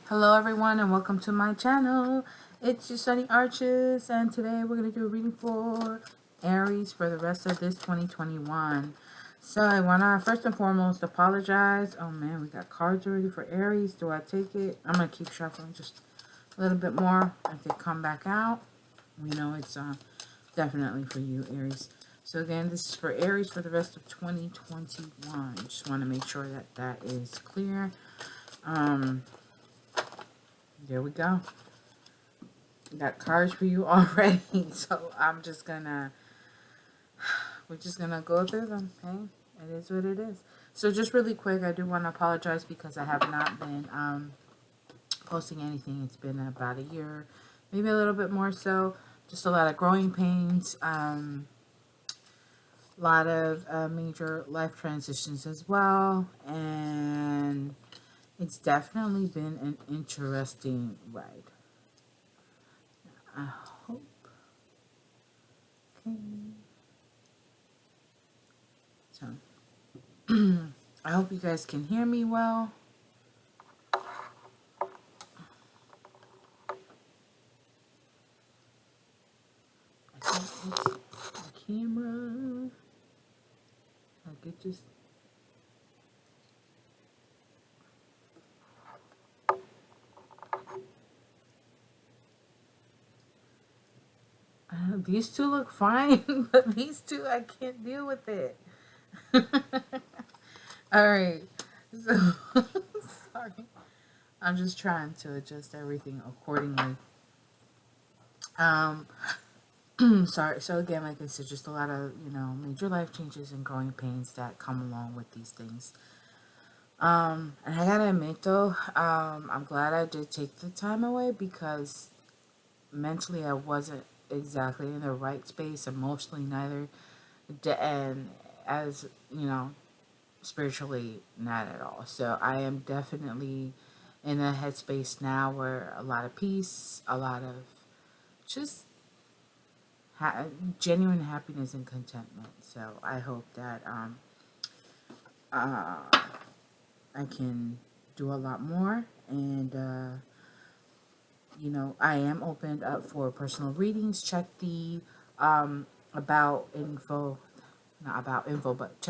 Hello everyone and welcome to my channel. It's your Sunny Arches and today we're going to do a reading for Aries for the rest of this 2021. So I want to first and foremost apologize. Oh man, we got cards already for Aries. Do I take it? I'm going to keep shuffling just a little bit more as they come back out. We know it's definitely for you, Aries. So again, this is for Aries for the rest of 2021. Just want to make sure that that is clear. There we go. Got cards for you already, so we're just gonna go through them, okay? It is what it is. So just really quick, I do want to apologize because I have not been posting anything. It's been about a year, maybe a little bit more so. Just a lot of growing pains, a lot of major life transitions as well, and it's definitely been an interesting ride. I hope. Okay. So, I hope you guys can hear me well. I think it's the camera. Like it just. These two look fine, but these two, I can't deal with it. Alright. So, sorry. I'm just trying to adjust everything accordingly. Sorry. So again, like I said, just a lot of, major life changes and growing pains that come along with these things. And I gotta admit though, I'm glad I did take the time away because mentally I wasn't exactly in the right space, emotionally neither, and as spiritually not at all. So I am definitely in a headspace now where a lot of peace, a lot of just genuine happiness and contentment. So I hope that uh, I can do a lot more, and I am opened up for personal readings. Check the about info, not about info, but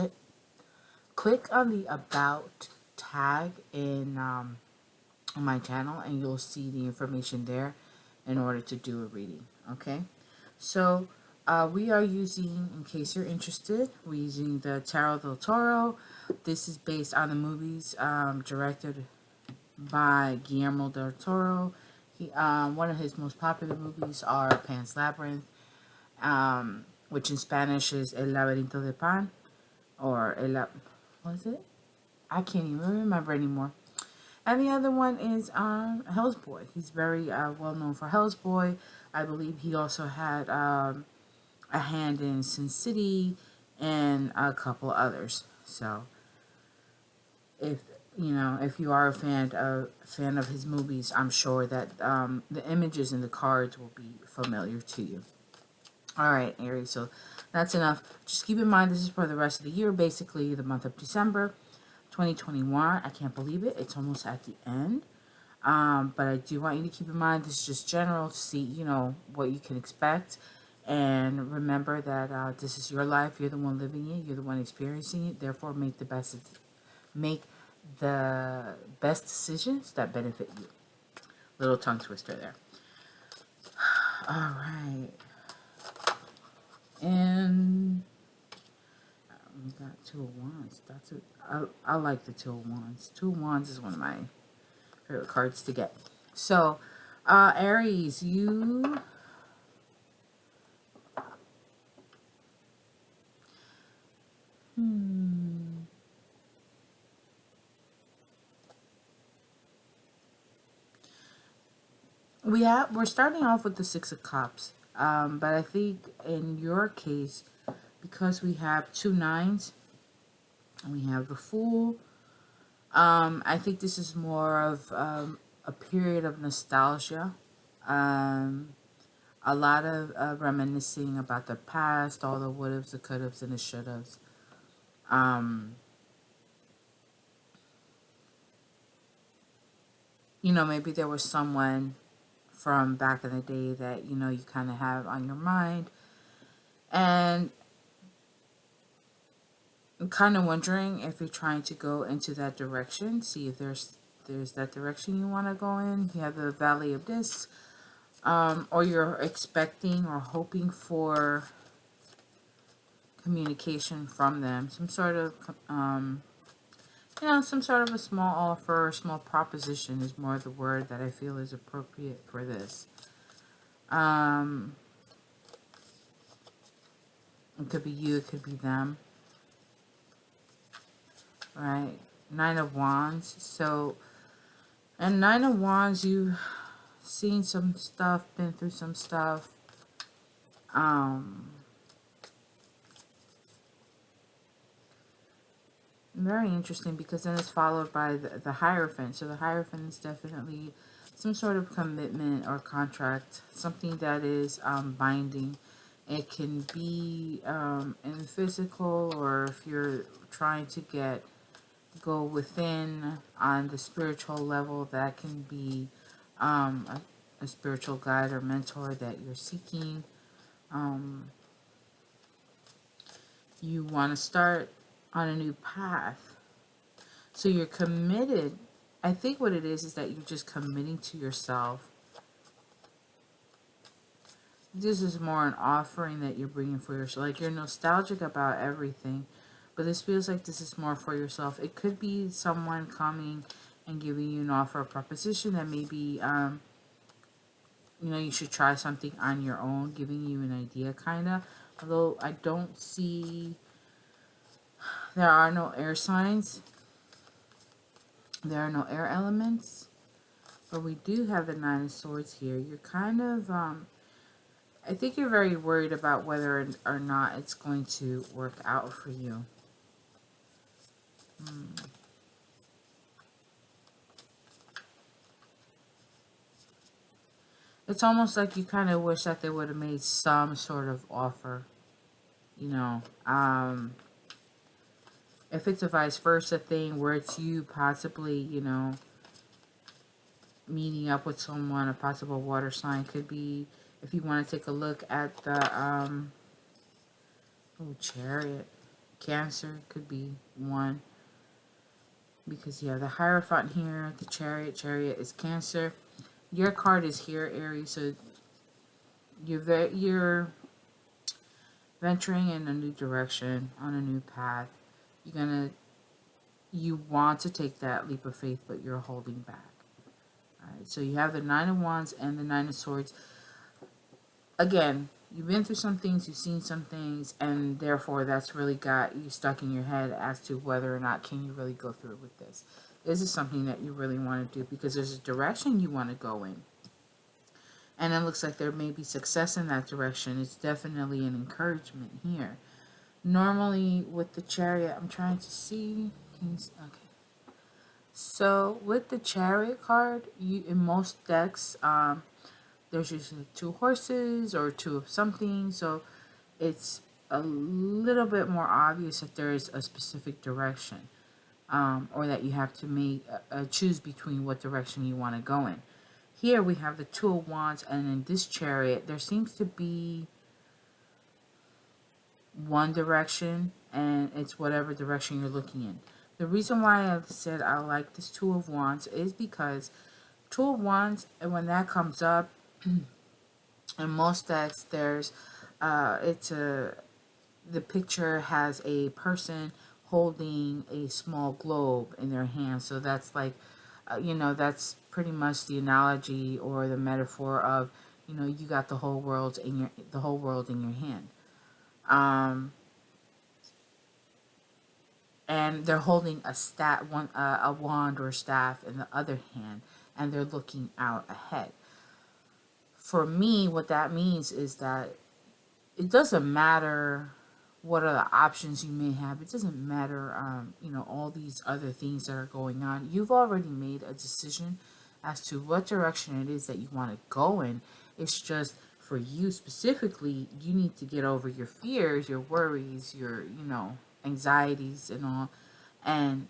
click on the about tag in on my channel, and you'll see the information there in order to do a reading. Okay, so we are using, in case you're interested, we're using the Tarot del Toro. This is based on the movies directed by Guillermo del Toro. One of his most popular movies are Pan's Labyrinth, which in Spanish is El Laberinto de Pan, or what is it? I can't even remember anymore. And the other one is Hell's Boy. He's very well known for Hell's Boy. I believe he also had a hand in Sin City and a couple others. So if if you are a fan of his movies, I'm sure that the images and the cards will be familiar to you. All right, Aries. So that's enough. Just keep in mind this is for the rest of the year, basically the month of December 2021. I can't believe it. It's almost at the end. But I do want you to keep in mind this is just general to see, what you can expect. And remember that this is your life. You're the one living it. You're the one experiencing it. Therefore, make the best decisions that benefit you. Little tongue twister there. All right. And we got Two of Wands. I like the Two of Wands. Two of Wands is one of my favorite cards to get. So, Aries, you... We're starting off with the Six of Cups. But I think in your case, because we have two nines, and we have the Fool, I think this is more of a period of nostalgia. A lot of reminiscing about the past, all the would haves, the could haves, and the should haves. maybe there was someone from back in the day that, you kind of have on your mind. And I'm kind of wondering if you're trying to go into that direction, see if there's that direction you want to go in. You have the Valley of Discs, or you're expecting or hoping for communication from them, some sort of, some sort of a small offer, or small proposition is more the word that I feel is appropriate for this. It could be you, it could be them, right? 9 of Wands. So, and 9 of Wands, you've seen some stuff, been through some stuff. Very interesting, because then it's followed by the Hierophant. So the Hierophant is definitely some sort of commitment or contract, something that is binding. It can be in physical, or if you're trying to go within on the spiritual level, that can be a spiritual guide or mentor that you're seeking. You want to start on a new path. So you're committed. I think what it is that you're just committing to yourself. This is more an offering that you're bringing for yourself. Like, you're nostalgic about everything, but this feels like this is more for yourself. It could be someone coming and giving you an offer or proposition that maybe, you should try something on your own, giving you an idea, kind of. Although I don't see, there are no air signs. There are no air elements. But we do have the 9 of Swords here. You're kind of, I think you're very worried about whether or not it's going to work out for you. It's almost like you kind of wish that they would have made some sort of offer. If it's a vice versa thing where it's you possibly, meeting up with someone, a possible water sign, could be, if you want to take a look at the Chariot, Cancer could be one, because you have the Hierophant here, the Chariot is Cancer. Your card is here, Aries, so you're venturing in a new direction, on a new path. You want to take that leap of faith, but you're holding back. Alright, so you have the 9 of Wands and the 9 of Swords. Again, you've been through some things, you've seen some things, and therefore that's really got you stuck in your head as to whether or not can you really go through with this. Is this something that you really want to do? Because there's a direction you want to go in. And it looks like there may be success in that direction. It's definitely an encouragement here. Normally with the Chariot, I'm trying to see. Okay. So with the Chariot card, in most decks, there's usually 2 horses or 2 of something. So it's a little bit more obvious that there is a specific direction, or that you have to choose between what direction you want to go in. Here we have the 2 of Wands, and in this Chariot, there seems to be one direction, and it's whatever direction you're looking in. The reason why I said I like this 2 of Wands is because 2 of Wands, and when that comes up, in most decks, there's the picture has a person holding a small globe in their hand. So that's like, that's pretty much the analogy or the metaphor of, you got the whole world in your hand. And they're holding a wand or staff in the other hand, and they're looking out ahead. For me, what that means is that it doesn't matter what are the options you may have. It doesn't matter, all these other things that are going on. You've already made a decision as to what direction it is that you want to go in. It's just, for you specifically, you need to get over your fears, your worries, your, anxieties and all, and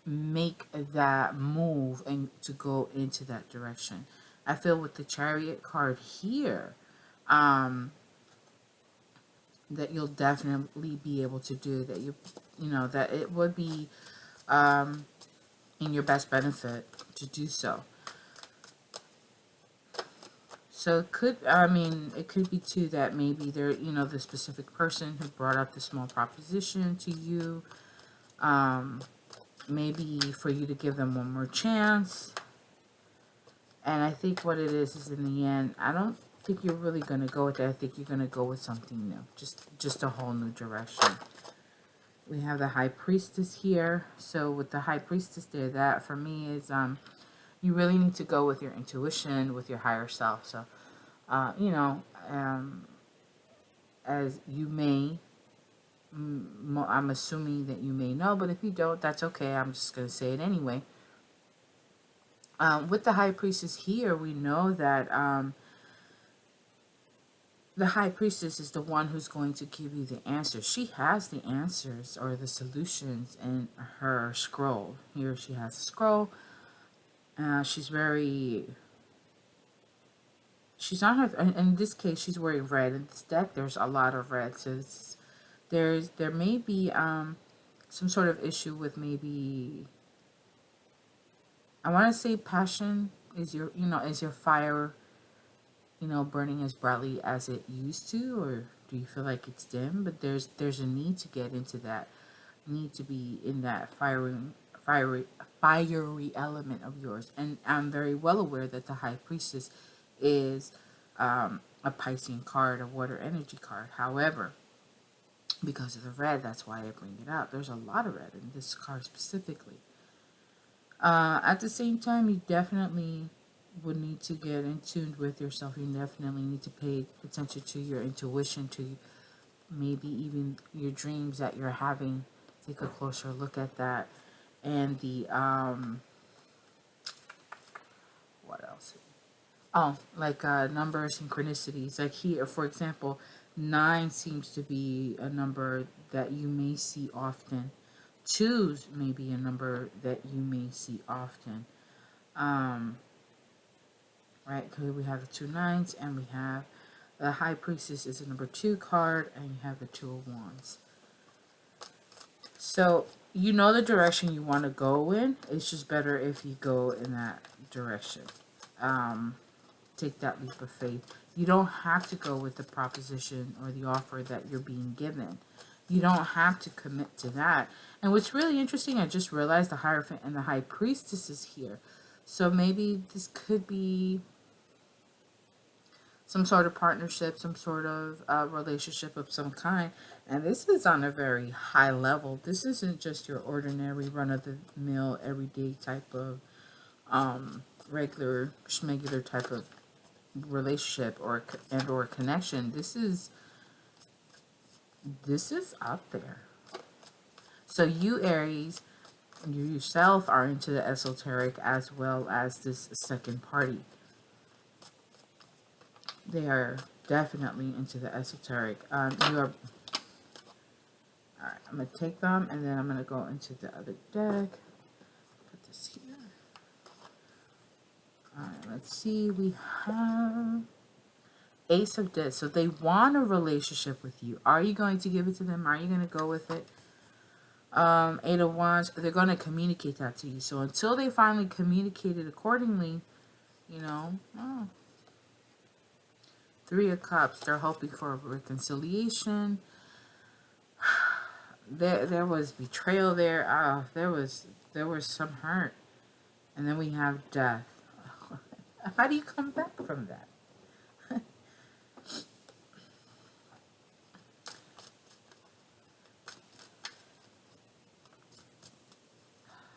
make that move and to go into that direction. I feel with the Chariot card here, that you'll definitely be able to do that. You know, that it would be in your best benefit to do so. So it could, I mean, it could be too that maybe they're, you know, the specific person who brought up the small proposition to you, maybe for you to give them one more chance. And I think what it is in the end, I don't think you're really going to go with that. I think you're going to go with something new, just a whole new direction. We have the High Priestess here. So with the High Priestess there, that for me is, you really need to go with your intuition, with your higher self. So, you know, as you may, I'm assuming that you may know, but if you don't, that's okay. I'm just going to say it anyway. With the High Priestess here, we know that the High Priestess is the one who's going to give you the answers. She has the answers or the solutions in her scroll. Here she has a scroll. She's on her, in this case, she's wearing red. In this deck, there's a lot of red. So there may be some sort of issue with maybe, I want to say passion. Is your fire, burning as brightly as it used to, or do you feel like it's dim? But there's a need to get into that, need to be in that fiery element of yours. And I'm very well aware that the High Priestess is a Piscean card, a water energy card. However, because of the red, that's why I bring it out. There's a lot of red in this card specifically. At the same time, you definitely would need to get in tune with yourself. You definitely need to pay attention to your intuition, to maybe even your dreams that you're having. Take a closer look at that. And the, what else? Oh, like number synchronicities. Like here, for example, 9 seems to be a number that you may see often. 2s may be a number that you may see often. Right, because we have the 2 9s, and we have the High Priestess is a number 2 card, and you have the 2 of Wands. So, you know the direction you want to go in. It's just better if you go in that direction. Take that leap of faith. You don't have to go with the proposition or the offer that you're being given. You don't have to commit to that. And what's really interesting, I just realized the Hierophant and the High Priestess is here. So maybe this could be some sort of partnership, some sort of relationship of some kind. And this is on a very high level. This isn't just your ordinary run-of-the-mill, everyday type of regular, schmegular type of relationship or connection. This is up there. So you, Aries, you yourself are into the esoteric as well as this second party. They are definitely into the esoteric. You are. Alright, I'm going to take them and then I'm going to go into the other deck. Put this here. Alright, let's see. We have Ace of Discs. So they want a relationship with you. Are you going to give it to them? Are you going to go with it? 8 of Wands. They're going to communicate that to you. So until they finally communicate it accordingly, oh. 3 of Cups. They're hoping for a reconciliation. There was betrayal there. There was some hurt. And then we have death. How do you come back from that?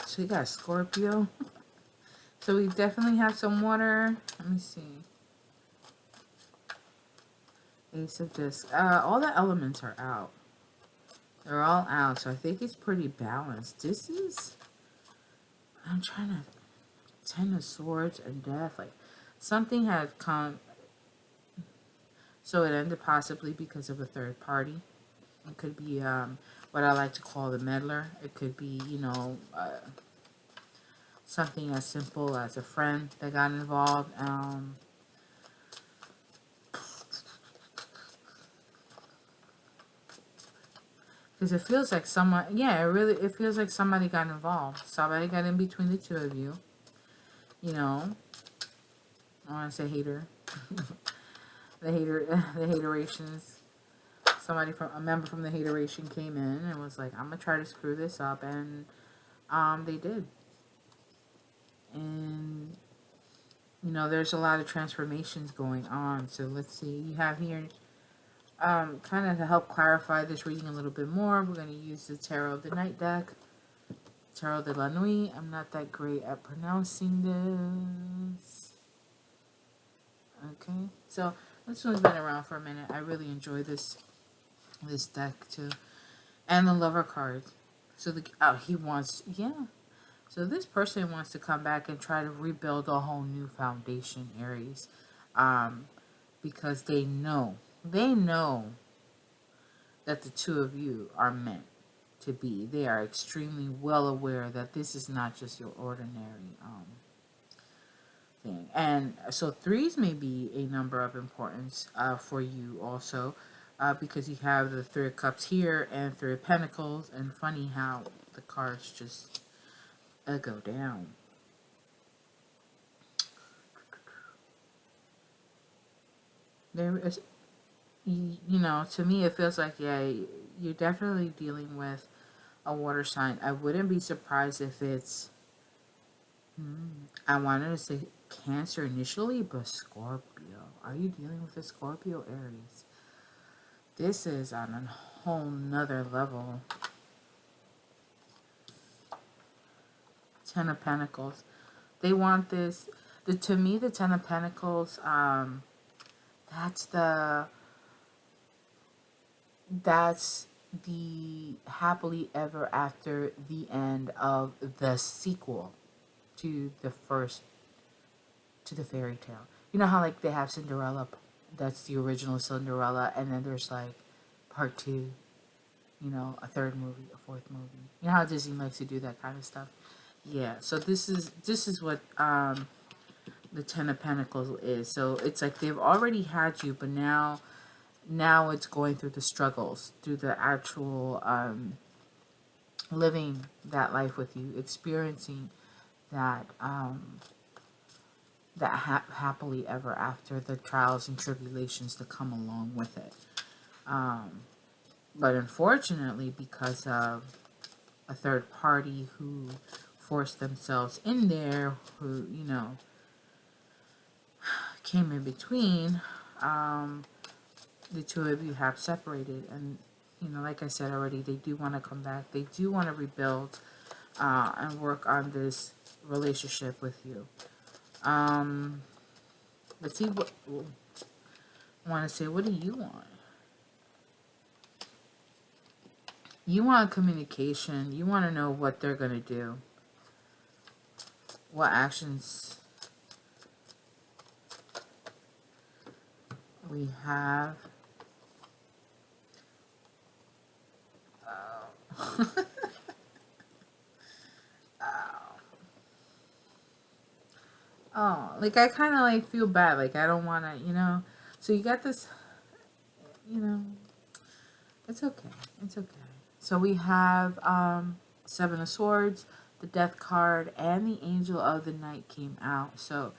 So you got Scorpio. So we definitely have some water. Let me see. Ace of Discs. All the elements are out. They're all out. So I think it's pretty balanced. This is... I'm trying to... 10 of Swords and Death. Like, something had come... So it ended possibly because of a third party. It could be what I like to call the meddler. It could be, something as simple as a friend that got involved. Because it feels like someone, yeah, it feels like somebody got involved. Somebody got in between the two of you. You know, I want to say hater. The haterations. A member from the hateration came in and was like, I'm going to try to screw this up. And they did. And, you know, there's a lot of transformations going on. So let's see. You have here, kind of to help clarify this reading a little bit more, we're going to use the Tarot of the Night deck. Tarot de la Nuit. I'm not that great at pronouncing this. Okay. So this one's been around for a minute. I really enjoy this deck too. And the Lover card. So he wants, yeah. So this person wants to come back and try to rebuild a whole new foundation, Aries. Because they know that the two of you are meant to be. They are extremely well aware that this is not just your ordinary thing. And so threes may be a number of importance for you also, because you have the Three of Cups here and Three of Pentacles, and funny how the cards just go down. There is, you know, to me it feels like, yeah, you're definitely dealing with a water sign. I wouldn't be surprised if it's, I wanted to say Cancer initially, but Scorpio. Are you dealing with a Scorpio, Aries? This is on a whole nother level. Ten of Pentacles. They want this. To me, the Ten of Pentacles, that's the happily ever after the end of the sequel to the fairy tale. You know how like they have Cinderella, that's the original Cinderella, and then there's like part 2, you know, a third movie, a fourth movie. You know how Disney likes to do that kind of stuff. Yeah, so this is what the Ten of Pentacles is. So it's like they've already had you, but now it's going through the struggles, through the actual living that life with you, experiencing that happily ever after, the trials and tribulations that come along with it. But unfortunately, because of a third party who forced themselves in there, who, you know, came in between, the two of you have separated. And, you know, like I said already, they do want to come back. They do want to rebuild and work on this relationship with you. Let's see what I want to say. What do you want? You want communication. You want to know what they're going to do. What actions we have. Oh, like I kind of like feel bad. Like I don't want to, you know. So you got this, you know. It's okay. It's okay. So we have Seven of Swords, the Death card, and the Angel of the Night came out. So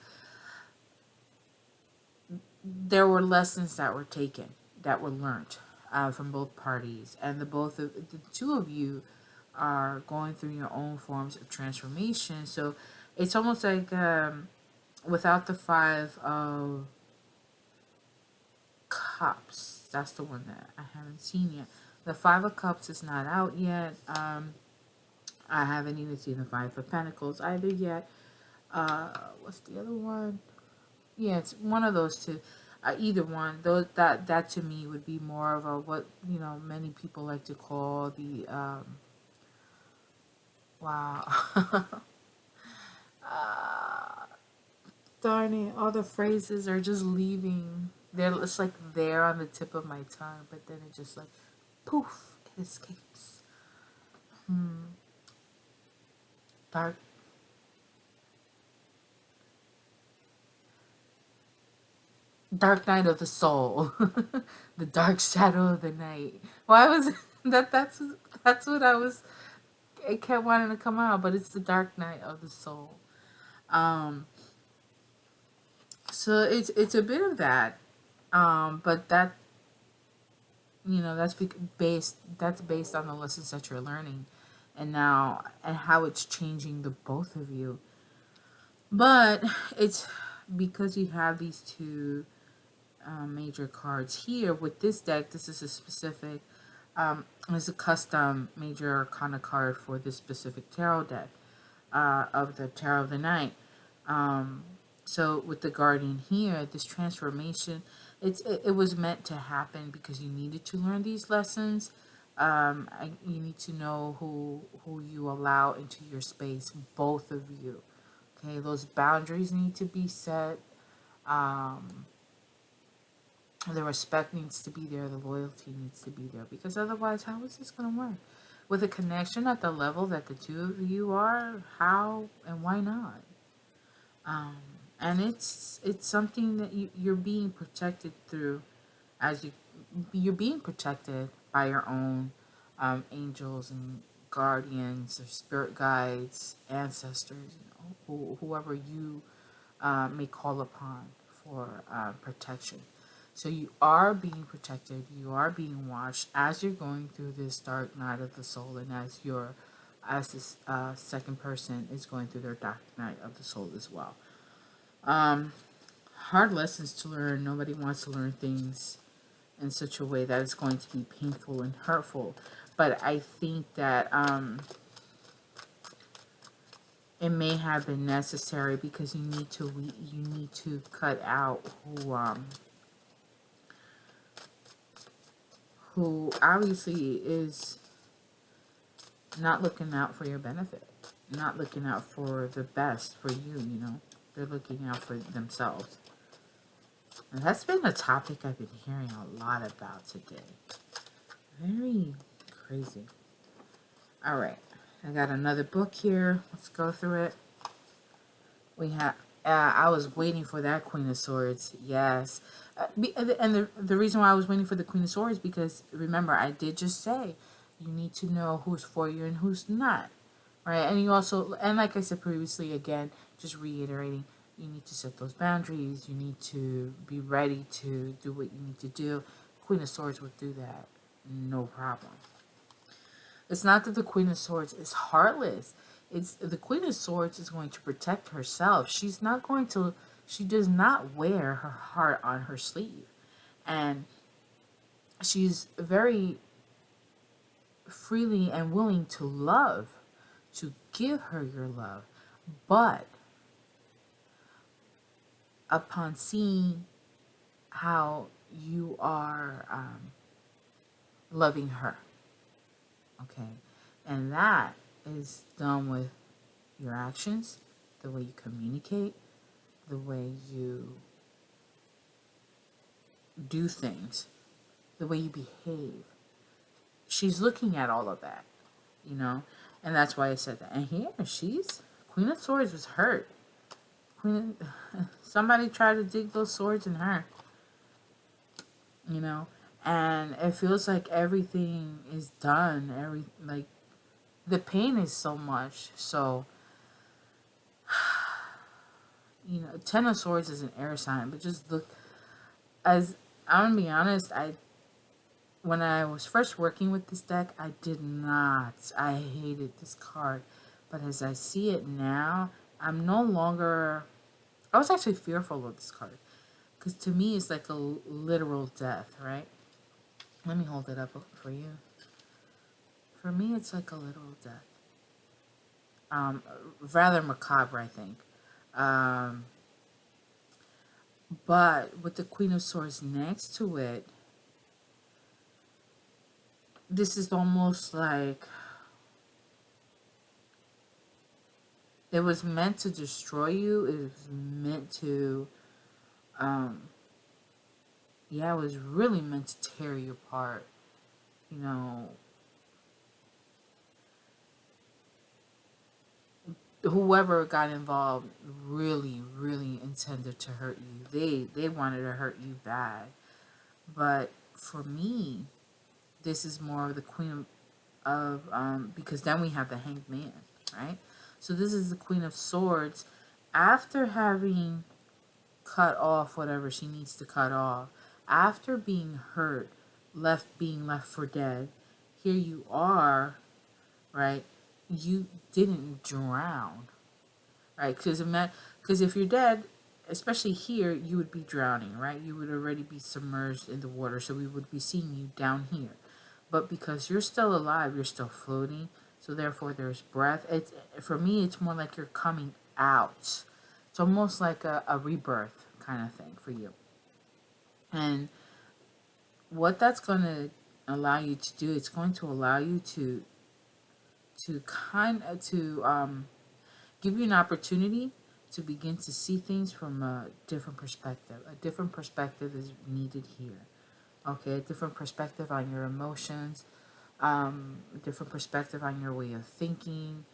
there were lessons that were taken, that were learned from both parties, and the two of you are going through your own forms of transformation. So it's almost like without the Five of Cups, that's the one that I haven't seen yet. The Five of Cups is not out yet. I haven't even seen the Five of Pentacles either yet. What's the other one? Yeah, it's one of those two. Either one. Those that to me would be more of a, what, you know, many people like to call the wow. Darn it, all the phrases are just leaving. It's like they're on the tip of my tongue, but then it just like poof, it escapes. Dark Dark night of the soul. The dark shadow of the night. Why was that's what I was, it kept wanting to come out, but it's the dark night of the soul. Um so it's a bit of that. But that, that's based on the lessons that you're learning, and now and how it's changing the both of you. But it's because you have these two major cards here with this deck. This is a specific, it's a custom major arcana card for this specific tarot deck, of the Tarot of the Night. So with the Guardian here, this transformation, it was meant to happen because you needed to learn these lessons. You need to know who you allow into your space, both of you. Okay, those boundaries need to be set. The respect needs to be there. The loyalty needs to be there, because otherwise, how is this going to work? With a connection at the level that the two of you are, how and why not? And it's something that you're being protected through, as you're being protected by your own angels and guardians or spirit guides, ancestors, whoever you may call upon for protection. So you are being protected, you are being watched as you're going through this dark night of the soul, and as this second person is going through their dark night of the soul as well. Hard lessons to learn. Nobody wants to learn things in such a way that it's going to be painful and hurtful. But I think that it may have been necessary, because you need to cut out who obviously is not looking out for your benefit, not looking out for the best for you. They're looking out for themselves. And that's been a topic I've been hearing a lot about today. Very crazy. All right, I got another book here. Let's go through it. We have. I was waiting for that Queen of Swords. Yes, and the reason why I was waiting for the Queen of Swords, because remember, I did just say you need to know who's for you and who's not, right? And you also, and like I said previously, again, just reiterating, you need to set those boundaries. You need to be ready to do what you need to do. Queen of Swords would do that, no problem. It's not that the Queen of Swords is heartless. It's the Queen of Swords is going to protect herself. She does not wear her heart on her sleeve. And she's very freely and willing to love, to give her your love. But upon seeing how you are loving her, okay, and that is done with your actions, the way you communicate, the way you do things, the way you behave. She's looking at all of that, and that's why I said that. And here, Queen of Swords was hurt. Somebody tried to dig those swords in her, and it feels like everything is done. The pain is so much. So, 10 of Swords is an air sign, but just look, as I'm gonna be honest, when I was first working with this deck, I hated this card. But as I see it now, I was actually fearful of this card. Because to me, it's like a literal death, right? Let me hold it up for you. For me, it's like a literal death. Rather macabre, I think. But with the Queen of Swords next to it, this is almost like it was meant to destroy you. It was meant to, it was really meant to tear you apart. Whoever got involved really, really intended to hurt you. They wanted to hurt you bad. But for me, this is more of the Queen because then we have the Hanged Man, right? So this is the Queen of Swords. After having cut off whatever she needs to cut off, after being hurt, being left for dead, here you are, right? You didn't drown, right? Because if you're dead, especially here, you would be drowning, right? You would already be submerged in the water, so we would be seeing you down here. But because you're still alive, you're still floating, so therefore there's breath. For me, it's more like you're coming out. It's almost like a rebirth kind of thing for you. And what that's going to allow you to do, it's going to allow you to give you an opportunity to begin to see things from a different perspective. A different perspective is needed here. Okay, a different perspective on your emotions, a different perspective on your way of thinking,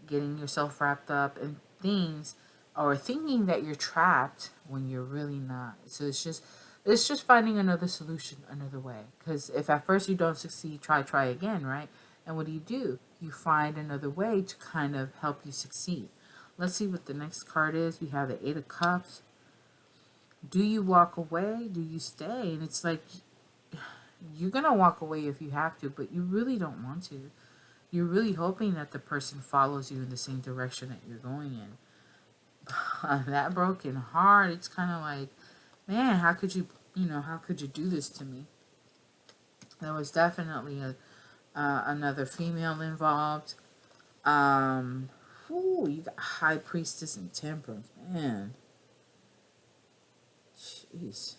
getting yourself wrapped up in things, or thinking that you're trapped when you're really not. So it's just finding another solution, another way. Because if at first you don't succeed, try again, right? And what do? You find another way to kind of help you succeed. Let's see what the next card is. We have the Eight of Cups. Do you walk away? Do you stay? And it's like, you're going to walk away if you have to, but you really don't want to. You're really hoping that the person follows you in the same direction that you're going in. That broken heart, it's kind of like, man, how could you do this to me? There was definitely another female involved. You got High Priestess and Temperance, man. Jeez.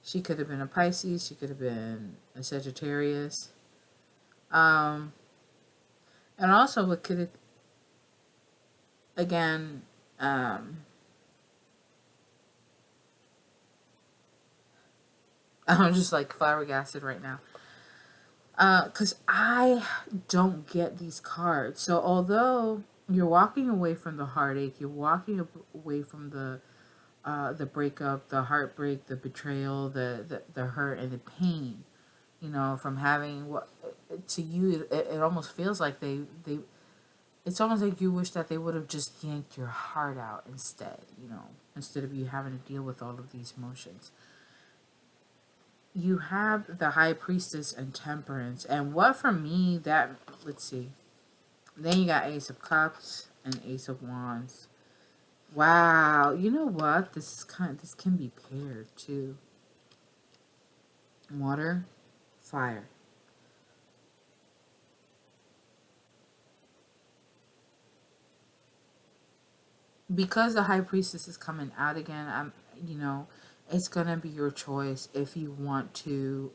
She could have been a Pisces. She could have been a Sagittarius. And also, what could it, again, I'm just like flabbergasted right now. Because I don't get these cards. So although you're walking away from the heartache, you're walking away from the breakup, the heartbreak, the betrayal, the hurt and the pain, from having what to you, it almost feels like it's almost like you wish that they would have just yanked your heart out instead, instead of you having to deal with all of these emotions. You have the High Priestess and Temperance. And what for me, let's see. Then you got Ace of Cups and Ace of Wands. Wow. You know what? This can be paired too. Water, fire. Because the High Priestess is coming out again, it's going to be your choice if you want to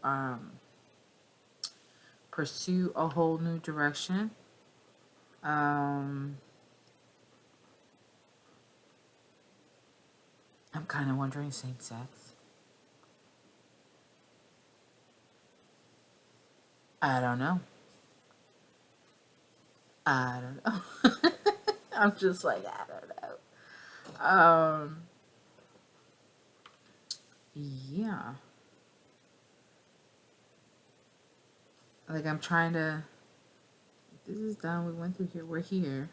pursue a whole new direction. I'm kind of wondering same sex. I don't know. I'm just like, I don't know. Yeah. Like, I'm trying to... This is done. We went through here. We're here.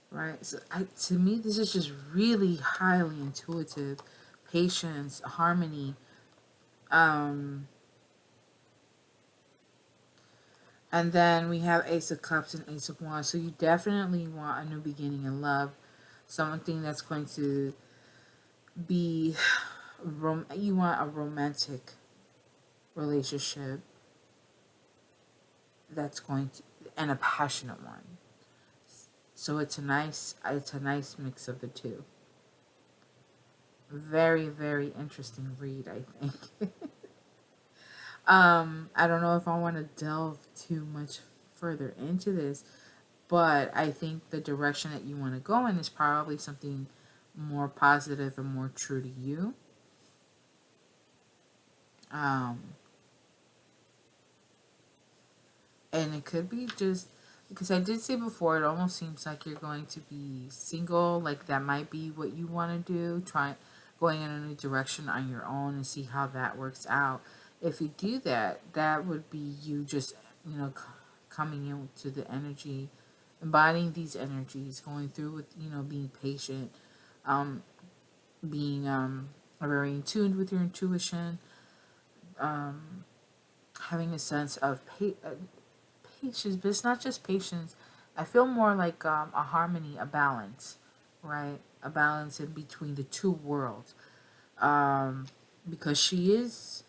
Right? So, to me, this is just really highly intuitive. Patience, harmony. And then we have Ace of Cups and Ace of Wands. So you definitely want a new beginning in love. Something that's going to be... You want a romantic relationship that's going to... And a passionate one. So it's a nice mix of the two. Very, very interesting read, I think. I don't know if I want to delve too much further into this, but I think the direction that you want to go in is probably something more positive and more true to you. And it could be just because I did say before, it almost seems like you're going to be single, like that might be what you want to do, try going in a new direction on your own and see how that works out. If you do that, that would be you just, coming into the energy, embodying these energies, going through with, being patient, um, being very in tune with your intuition, um, having a sense of patience, but it's not just patience. I feel more like a harmony, a balance, right? A balance in between the two worlds. Because she's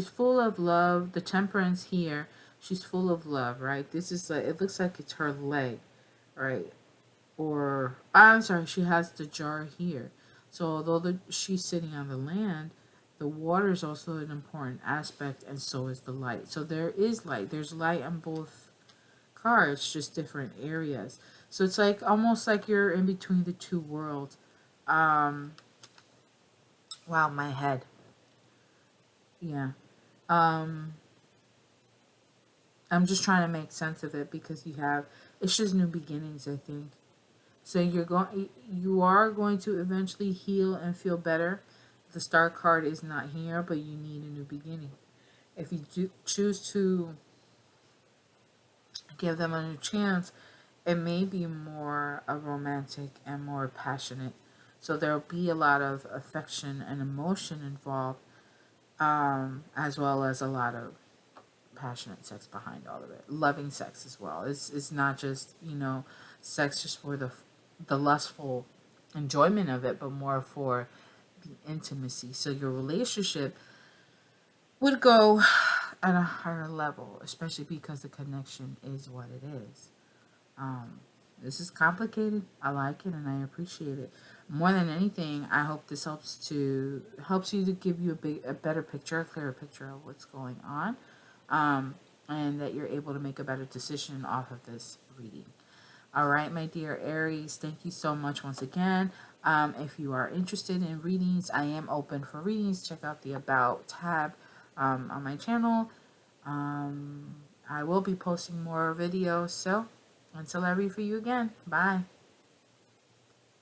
full of love. The temperance here, she's full of love, right? This is like, it looks like it's her leg, right? Or I'm sorry, she has the jar here. So although she's sitting on the land, the water is also an important aspect, and so is the light. So there is light. There's light on both cards, just different areas. So it's like almost like you're in between the two worlds. Um, wow, my head. Yeah. Um, I'm just trying to make sense of it because it's just new beginnings, I think. So you are going to eventually heal and feel better. The star card is not here, but you need a new beginning. If you choose to give them a new chance, it may be more romantic and more passionate. So there'll be a lot of affection and emotion involved, as well as a lot of passionate sex behind all of it. Loving sex as well. It's not just, sex just for the lustful enjoyment of it, but more for the intimacy. So your relationship would go at a higher level, especially because the connection is what it is. Um, this is complicated. I like it and I appreciate it. More than anything, I hope this helps you to give you a better picture, a clearer picture of what's going on, and that you're able to make a better decision off of this reading. All right, my dear Aries, thank you so much once again. If you are interested in readings, I am open for readings. Check out the About tab on my channel. I will be posting more videos. So until I read for you again, bye.